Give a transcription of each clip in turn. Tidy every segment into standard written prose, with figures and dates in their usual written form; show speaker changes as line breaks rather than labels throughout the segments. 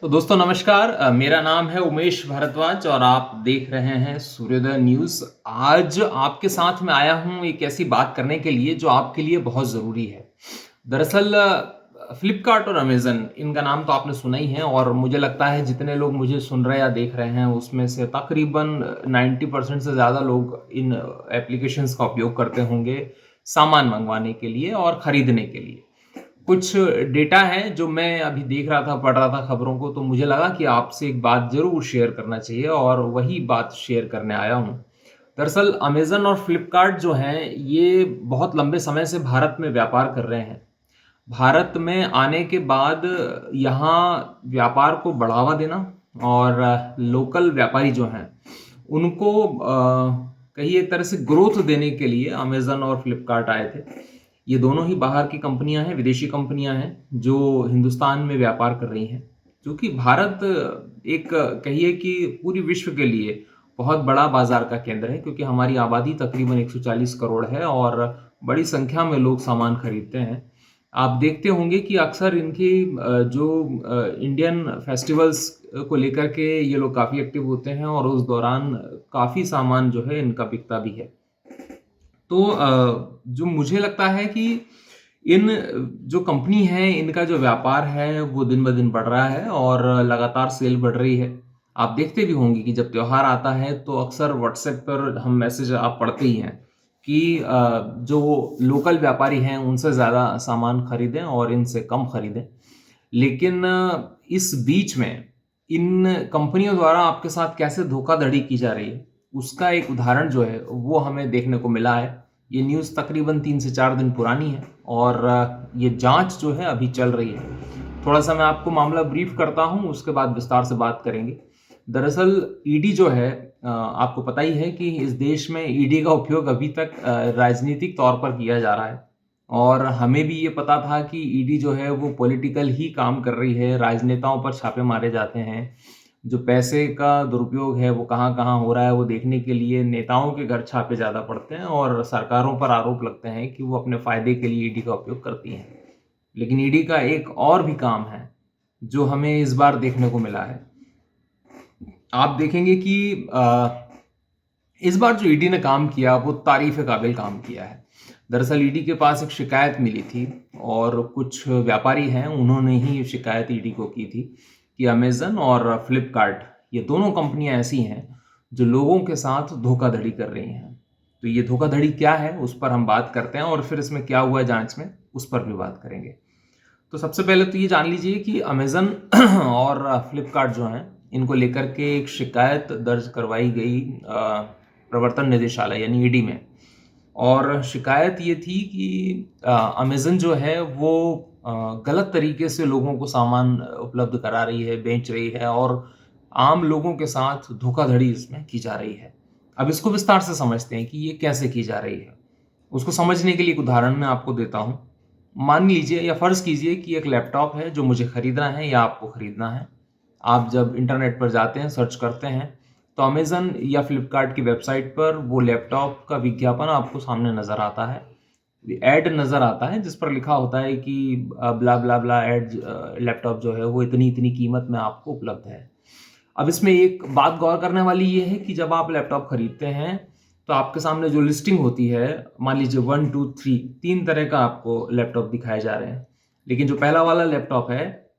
तो दोस्तों नमस्कार। मेरा नाम है उमेश भारद्वाज और आप देख रहे हैं सूर्योदय न्यूज़। आज आपके साथ मैं आया हूँ एक ऐसी बात करने के लिए जो आपके लिए बहुत ज़रूरी है। दरअसल फ्लिपकार्ट और अमेज़न इनका नाम तो आपने सुना ही है और मुझे लगता है जितने लोग मुझे सुन रहे या देख रहे हैं उसमें से तकरीबन 90% से ज़्यादा लोग इन एप्लीकेशंस का उपयोग करते होंगे सामान मंगवाने के लिए और खरीदने के लिए। कुछ डेटा है जो मैं अभी देख रहा था, पढ़ रहा था खबरों को, तो मुझे लगा कि आपसे एक बात ज़रूर शेयर करना चाहिए और वही बात शेयर करने आया हूँ। दरअसल अमेज़न और फ्लिपकार्ट जो हैं, ये बहुत लंबे समय से भारत में व्यापार कर रहे हैं। भारत में आने के बाद यहाँ व्यापार को बढ़ावा देना और लोकल व्यापारी जो हैं, उनको कहिए एक तरह से ग्रोथ देने के लिए अमेज़न और फ्लिपकार्ट आए थे। ये दोनों ही बाहर की कंपनियां हैं, विदेशी कंपनियां हैं, जो हिंदुस्तान में व्यापार कर रही हैं। क्योंकि भारत एक कहिए कि पूरी विश्व के लिए बहुत बड़ा बाजार का केंद्र है, क्योंकि हमारी आबादी तकरीबन 140 करोड़ है और बड़ी संख्या में लोग सामान खरीदते हैं। आप देखते होंगे कि अक्सर इनकी जो इंडियन फेस्टिवल्स को लेकर के ये लोग काफ़ी एक्टिव होते हैं और उस दौरान काफ़ी सामान जो है इनका बिकता भी है। तो जो मुझे लगता है कि इन जो कंपनी है, इनका जो व्यापार है, वो दिन-ब-दिन बढ़ रहा है और लगातार सेल बढ़ रही है। आप देखते भी होंगे कि जब त्योहार आता है, तो अक्सर व्हाट्सएप पर हम मैसेज आप पढ़ते ही हैं कि जो लोकल व्यापारी हैं, उनसे ज़्यादा सामान खरीदें और इनसे कम खरीदें। लेकिन इस बीच में इन कंपनियों द्वारा आपके साथ कैसे धोखाधड़ी की जा रही है, उसका एक उदाहरण जो है, वो हमें देखने को मिला है। ये न्यूज़ तकरीबन 3 से 4 दिन पुरानी है और ये जांच जो है अभी चल रही है। थोड़ा-सा मैं आपको मामला ब्रीफ करता हूँ, उसके बाद विस्तार से बात करेंगे। दरअसल ईडी जो है, आपको पता ही है कि इस देश में ईडी का उपयोग अभी तक राजनीतिक तौर पर किया जा रहा है और हमें भी ये पता था कि ईडी जो है वो पॉलिटिकल ही काम कर रही है, राजनेताओं पर छापे मारे जाते हैं। जो पैसे का दुरुपयोग है वो कहाँ-कहाँ हो रहा है, वो देखने के लिए नेताओं के घर छापे ज़्यादा पड़ते हैं और सरकारों पर आरोप लगते हैं कि वो अपने फ़ायदे के लिए ईडी का उपयोग करती हैं। लेकिन ईडी का एक और भी काम है, जो हमें इस बार देखने को मिला है। आप देखेंगे कि इस बार जो ईडी ने काम किया, वो तारीफ़ के काबिल काम किया है। दरअसल ईडी के पास एक शिकायत मिली थी और कुछ व्यापारी हैं, उन्होंने ही ये शिकायत ईडी को की थी कि अमेज़न और फ्लिपकार्ट, ये दोनों कंपनियां ऐसी हैं जो लोगों के साथ धोखाधड़ी कर रही हैं। तो ये धोखाधड़ी क्या है, उस पर हम बात करते हैं और फिर इसमें क्या हुआ जांच में, उस पर भी बात करेंगे। तो सबसे पहले तो ये जान लीजिए कि अमेज़न और फ्लिपकार्ट जो हैं, इनको लेकर के एक शिकायत दर्ज करवाई गई प्रवर्तन निदेशालय यानी ईडी में। और शिकायत ये थी कि अमेज़न जो है वो गलत तरीके से लोगों को सामान उपलब्ध करा रही है, बेच रही है और आम लोगों के साथ धोखाधड़ी इसमें की जा रही है। अब इसको विस्तार से समझते हैं कि ये कैसे की जा रही है। उसको समझने के लिए एक उदाहरण मैं आपको देता हूँ। मान लीजिए या फ़र्ज़ कीजिए कि एक लैपटॉप है जो मुझे खरीदना है या आपको खरीदना है। आप जब इंटरनेट पर जाते हैं, सर्च करते हैं, तो अमेज़न या फ्लिपकार्ट की वेबसाइट पर वो लैपटॉप का विज्ञापन आपको सामने नज़र आता है। ऐड नज़र आता है जिस पर लिखा होता है कि ब्ला ब्ला ब्ला लैपटॉप जो है वो इतनी-इतनी कीमत में आपको उपलब्ध है। अब इसमें एक बात गौर करने वाली ये है कि जब आप लैपटॉप खरीदते हैं, तो आपके सामने जो लिस्टिंग होती है, मान लीजिए 1, 2, 3 तरह का आपको लैपटॉप दिखाए जा रहे हैं। लेकिन जो पहला वाला लैपटॉप है,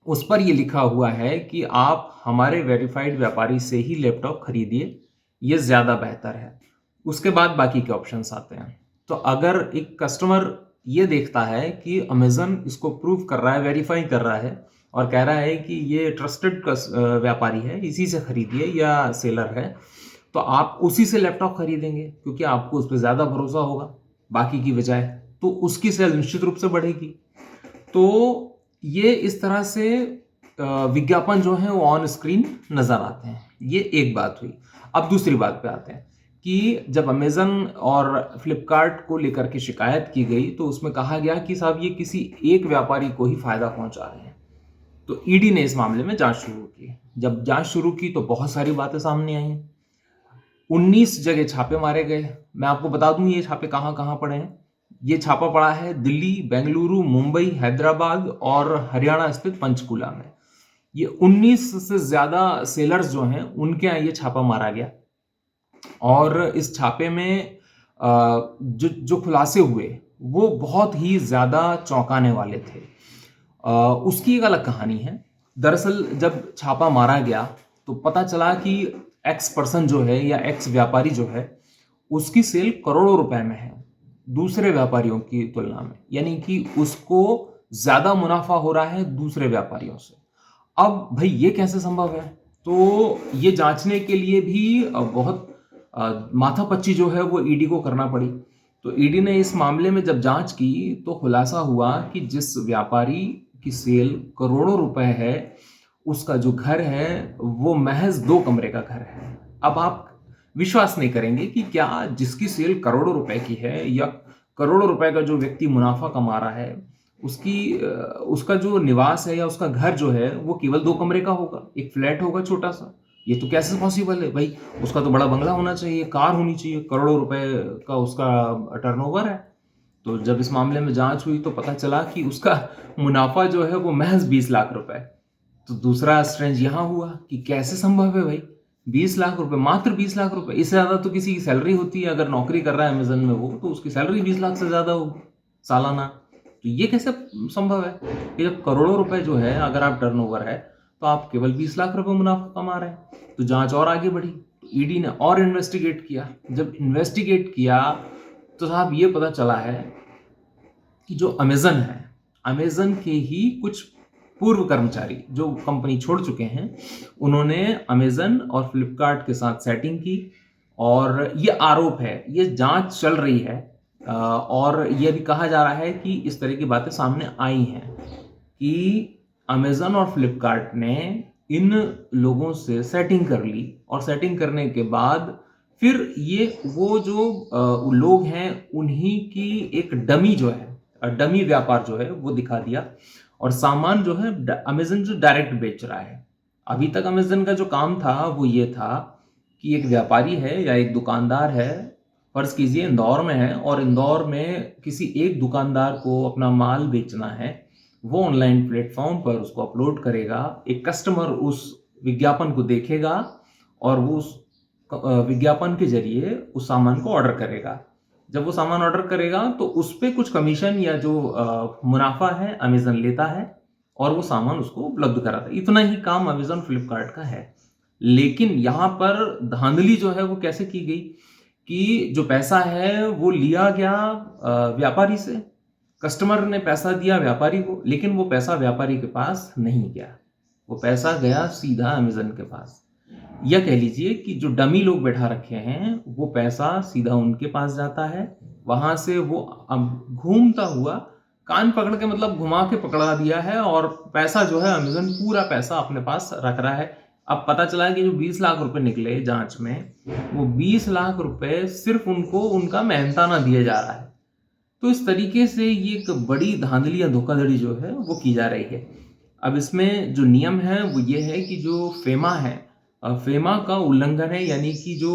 उस पर ये लिखा हुआ है कि आप हमारे वेरिफाइड व्यापारी से ही लैपटॉप खरीदिए, ये ज़्यादा बेहतर है। उसके बाद बाकी के ऑप्शंस आते हैं। तो अगर एक कस्टमर ये देखता है कि अमेज़न इसको प्रूव कर रहा है, वेरीफाई कर रहा है और कह रहा है कि ये ट्रस्टेड व्यापारी है, इसी से खरीदिए या सेलर है, तो आप उसी से लैपटॉप खरीदेंगे क्योंकि आपको उस पे ज़्यादा भरोसा होगा बाकी की बजाय, तो उसकी सेल निश्चित रूप से बढ़ेगी। तो ये इस तरह से विज्ञापन जो है वो ऑन स्क्रीन नज़र आते हैं। ये एक बात हुई। अब दूसरी बात पे आते हैं कि जब अमेज़न और फ्लिपकार्ट को लेकर के शिकायत की गई, तो उसमें कहा गया कि साहब ये किसी एक व्यापारी को ही फ़ायदा पहुंचा रहे हैं। तो ईडी ने इस मामले में जांच शुरू की। जब जांच शुरू की तो बहुत सारी बातें सामने आई। 19 जगह छापे मारे गए। मैं आपको बता दूं ये छापे कहाँ-कहाँ पड़े हैं। ये छापा पड़ा है दिल्ली, बेंगलुरु, मुंबई, हैदराबाद और हरियाणा स्थित पंचकुला में। ये 19 से ज़्यादा सेलर्स जो हैं उनके यहाँ ये छापा मारा गया और इस छापे में जो जो खुलासे हुए वो बहुत ही ज़्यादा चौंकाने वाले थे। उसकी एक अलग कहानी है। दरअसल जब छापा मारा गया तो पता चला कि एक्स पर्सन जो है या एक्स व्यापारी जो है उसकी सेल करोड़ों रुपए में है दूसरे व्यापारियों की तुलना में, यानी कि उसको ज़्यादा मुनाफा हो रहा है दूसरे व्यापारियों से। अब भाई ये कैसे संभव है? तो ये जांचने के लिए भी बहुत माथापच्ची जो है वो ईडी को करना पड़ी। तो ईडी ने इस मामले में जब जांच की तो खुलासा हुआ कि जिस व्यापारी की सेल करोड़ों रुपए है उसका जो घर है वो महज 2 कमरे का घर है। अब आप विश्वास नहीं करेंगे कि क्या जिसकी सेल करोड़ों रुपए की है या करोड़ों रुपए का जो व्यक्ति मुनाफा कमा रहा है उसका जो निवास है या उसका घर जो है वो केवल 2 कमरे का होगा, एक फ्लैट होगा छोटा सा। ये तो कैसे पॉसिबल है भाई? उसका तो बड़ा बंगला होना चाहिए, कार होनी चाहिए, करोड़ों रुपए का उसका टर्नओवर है। तो जब इस मामले में जांच हुई तो पता चला कि उसका मुनाफा जो है वो महज 20 लाख रुपए। तो दूसरा स्ट्रेंज यहां हुआ कि कैसे संभव है भाई 20 लाख रुपए, मात्र 20 लाख रुपए। इससे ज्यादा तो किसी की सैलरी होती है, अगर नौकरी कर रहा है अमेजन में वो तो उसकी सैलरी 20 लाख से ज्यादा होगी सालाना। तो ये कैसे संभव है कि जब करोड़ों रुपए जो है अगर आप टर्नओवर है तो आप केवल 20 लाख रुपए मुनाफा कमा रहे हैं? तो जांच और आगे बढ़ी, तो ईडी ने और इन्वेस्टिगेट किया। जब इन्वेस्टिगेट किया तो साहब ये पता चला है कि जो अमेजन है, अमेजन के ही कुछ पूर्व कर्मचारी जो कंपनी छोड़ चुके हैं उन्होंने अमेजन और फ्लिपकार्ट के साथ सेटिंग की और ये आरोप है, ये जांच चल रही है और ये भी कहा जा रहा है कि इस तरह की बातें सामने आई हैं कि अमेजन और फ्लिपकार्ट ने इन लोगों से सेटिंग कर ली और सेटिंग करने के बाद फिर ये वो जो लोग हैं उन्हीं की एक डमी जो है, डमी व्यापार जो है वो दिखा दिया और सामान जो है अमेजन जो डायरेक्ट बेच रहा है। अभी तक अमेजन का जो काम था वो ये था कि एक व्यापारी है या एक दुकानदार है, फर्ज कीजिए इंदौर में है और इंदौर में किसी एक दुकानदार को अपना माल बेचना है, वो ऑनलाइन प्लेटफॉर्म पर उसको अपलोड करेगा, एक कस्टमर उस विज्ञापन को देखेगा और वो उस विज्ञापन के जरिए उस सामान को ऑर्डर करेगा। जब वो सामान ऑर्डर करेगा तो उस पर कुछ कमीशन या जो मुनाफा है अमेजन लेता है और वो सामान उसको उपलब्ध कराता है। इतना ही काम अमेजन फ्लिपकार्ट का है। लेकिन यहाँ पर धांधली जो है वो कैसे की गई कि जो पैसा है वो लिया गया व्यापारी से, कस्टमर ने पैसा दिया व्यापारी को, लेकिन वो पैसा व्यापारी के पास नहीं गया, वो पैसा गया सीधा अमेजन के पास। या कह लीजिए कि जो डमी लोग बैठा रखे हैं वो पैसा सीधा उनके पास जाता है, वहां से वो अब घूमता हुआ कान पकड़ के मतलब घुमा के पकड़ा दिया है और पैसा जो है अमेजन पूरा पैसा अपने पास रख रहा है। अब पता चला कि जो 20 लाख रुपए निकले जांच में, वो 20 लाख रुपए सिर्फ उनको उनका मेहनताना दिया जा रहा है। तो इस तरीके से ये एक बड़ी धांधली या धोखाधड़ी जो है वो की जा रही है। अब इसमें जो नियम है वो ये है कि जो फेमा है, फेमा का उल्लंघन है, यानी कि जो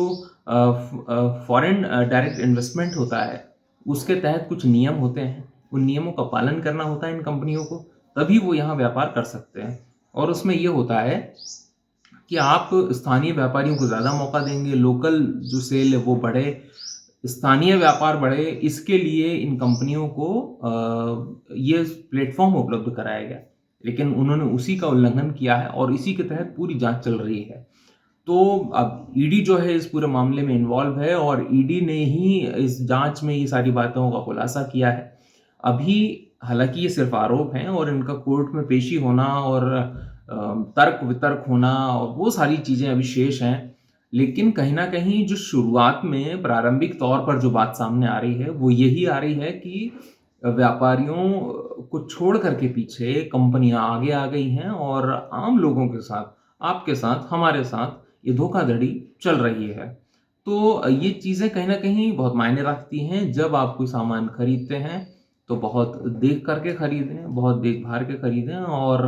फॉरेन डायरेक्ट इन्वेस्टमेंट होता है उसके तहत कुछ नियम होते हैं, उन नियमों का पालन करना होता है इन कंपनियों को, तभी वो यहाँ व्यापार कर सकते हैं। और उसमें ये होता है कि आप स्थानीय व्यापारियों को ज़्यादा मौका देंगे, लोकल जो सेल है वो बढ़े, स्थानीय व्यापार बढ़े, इसके लिए इन कंपनियों को ये प्लेटफॉर्म उपलब्ध कराया गया। लेकिन उन्होंने उसी का उल्लंघन किया है और इसी के तहत पूरी जांच चल रही है। तो अब ईडी जो है इस पूरे मामले में इन्वॉल्व है और ईडी ने ही इस जांच में ये सारी बातों का खुलासा किया है। अभी हालांकि ये सिर्फ आरोप हैं और इनका कोर्ट में पेशी होना और तर्क वितर्क होना और वो सारी चीज़ें अभी शेष हैं, लेकिन कहीं ना कहीं जो शुरुआत में प्रारंभिक तौर पर जो बात सामने आ रही है वो यही आ रही है कि व्यापारियों को छोड़ करके पीछे कंपनियां आगे आ गई हैं और आम लोगों के साथ, आपके साथ, हमारे साथ ये धोखाधड़ी चल रही है। तो ये चीज़ें कहीं ना कहीं बहुत मायने रखती हैं। जब आप कोई सामान खरीदते हैं तो बहुत देख करके खरीदें, बहुत देख भाल के खरीदें और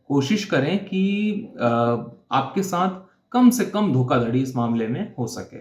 कोशिश करें कि आपके साथ कम से कम धोखाधड़ी इस मामले में हो सके।